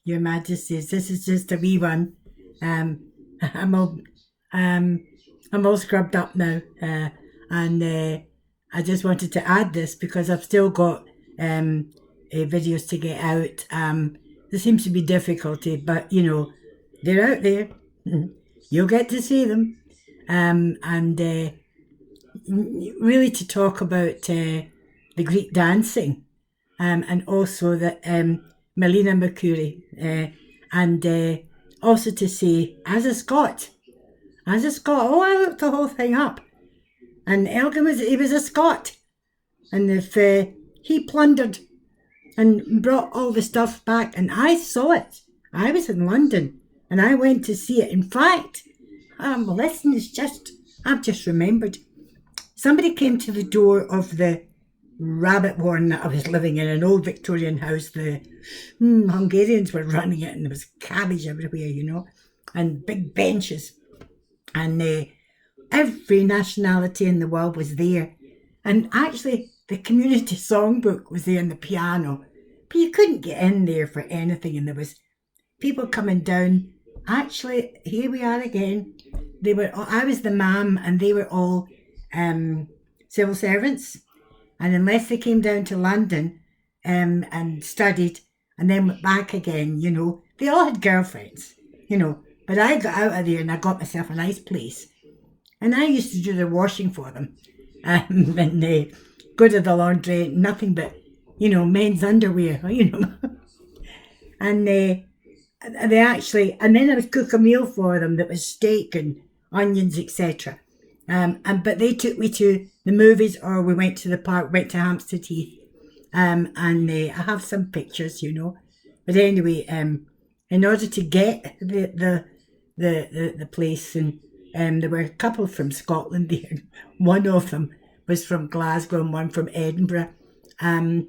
Your Majesties, this is just a wee one. I'm all, um, I'm all scrubbed up now, and I just wanted to add this because I've still got videos to get out. There seems to be difficulty, but they're out there. You'll get to see them, and really to talk about the Greek dancing, and also that Melina Mercury, and also to say, as a Scot, oh, I looked the whole thing up, and Elgin was a Scot, and if he plundered and brought all the stuff back, and I saw it. I was in London, and I went to see it. In fact, listen, I've just remembered. Somebody came to the door of the rabbit warren that I was living in, an old Victorian house. The Hungarians were running it, and there was cabbage everywhere, and big benches. And every nationality in the world was there. And actually, the community songbook was there on the piano. But you couldn't get in there for anything, and there was people coming down. Actually, here we are again. I was the ma'am, and they were all civil servants. And unless they came down to London and studied and then went back again, they all had girlfriends, But I got out of there and I got myself a nice place. And I used to do the washing for them. And go to the laundry, nothing but, men's underwear, And they actually, and then I would cook a meal for them that was steak and onions, etc. But they took me to the movies, or we went to the park, went to Hampstead Heath, and I have some pictures, But anyway, in order to get the place, and there were a couple from Scotland there. One of them was from Glasgow and one from Edinburgh. The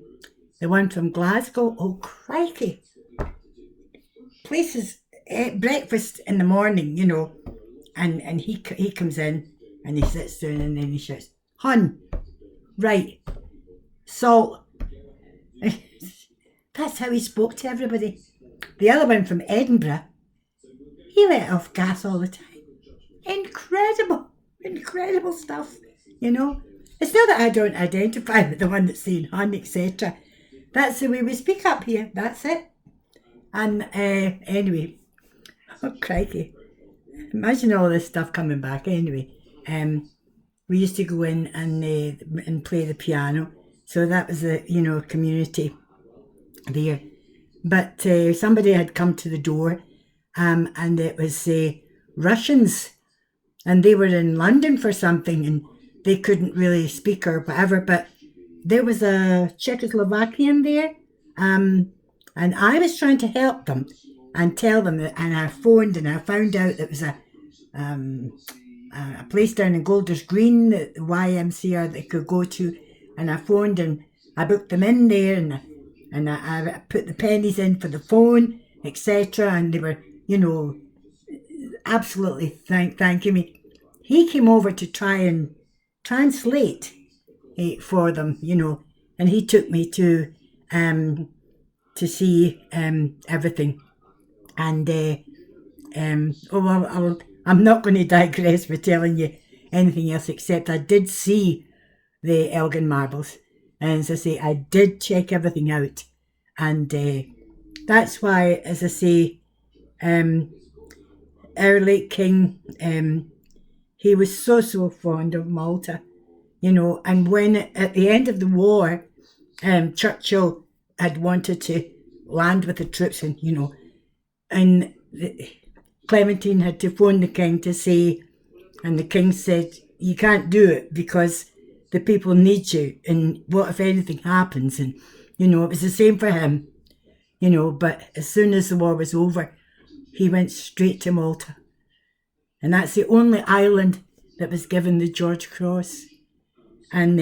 one from Glasgow, oh crikey! Places, breakfast in the morning, and he comes in and he sits down and then he shouts, "Hun, right, salt." That's how he spoke to everybody. The other one from Edinburgh, he let off gas all the time. Incredible stuff, It's not that I don't identify with the one that's saying "hun," etc. That's the way we speak up here, that's it. And anyway, oh crikey, imagine all this stuff coming back. Anyway, we used to go in and play the piano, so that was a community there. But somebody had come to the door, and it was Russians, and they were in London for something, and they couldn't really speak or whatever. But there was a Czechoslovakian there, and I was trying to help them and tell them that, and I phoned and I found out there was a place down in Golders Green, the YMCA, they could go to, and I phoned and I booked them in there, and I put the pennies in for the phone, etc. And they were, absolutely thanking me. He came over to try and translate for them, and he took me to see everything. And I'm not going to digress with telling you anything else, except I did see the Elgin marbles, and as I say, I did check everything out, and that's why, as I say, our late king, he was so fond of Malta, and when at the end of the war, Churchill had wanted to land with the troops, and Clementine had to phone the king to say, and the king said, "You can't do it because the people need you, and what if anything happens?" And it was the same for him, but as soon as the war was over, he went straight to Malta, and that's the only island that was given the George Cross. And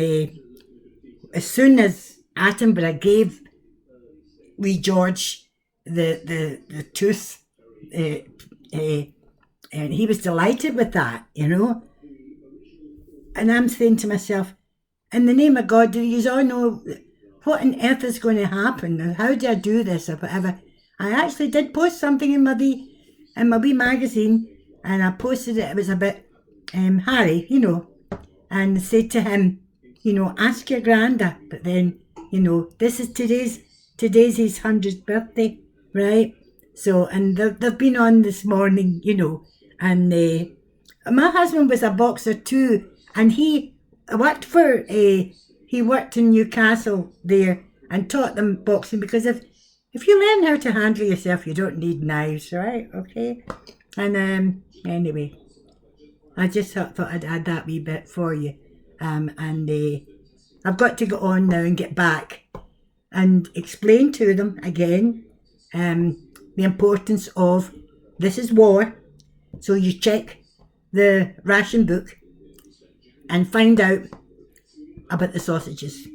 as soon as Attenborough gave wee George the tooth, and he was delighted with that, And I'm saying to myself, in the name of God, do you all know what on earth is going to happen? How do I do this or whatever? I actually did post something in my wee magazine, and I posted it. It was about Harry, and said to him, ask your granda. But then, this is today's his 100th birthday, right? So, and they've been on this morning, and my husband was a boxer too, and he worked in Newcastle there and taught them boxing, because if you learn how to handle yourself, you don't need knives, right? Okay. And anyway, I just thought I'd add that wee bit for you. And I've got to go on now and get back and explain to them again the importance of this is war. So you check the ration book and find out about the sausages.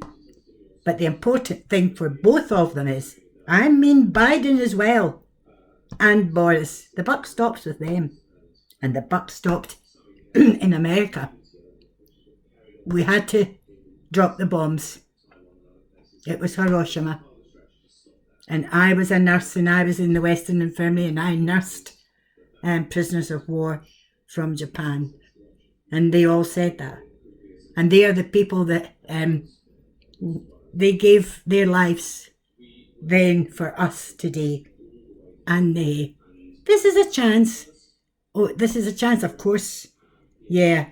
But the important thing for both of them is, I mean Biden as well, and Boris, the buck stops with them. And the buck stopped in America. We had to drop the bombs. It was Hiroshima. And I was a nurse, and I was in the Western Infirmary, and I nursed prisoners of war from Japan. And they all said that. And they are the people that they gave their lives then for us today. And this is a chance. Oh, this is a chance, of course. Yeah.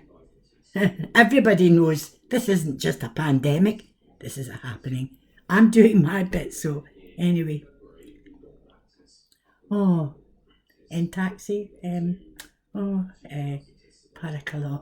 Everybody knows this isn't just a pandemic. This is a happening. I'm doing my bit, so anyway. Oh, in taxi. Paracalo.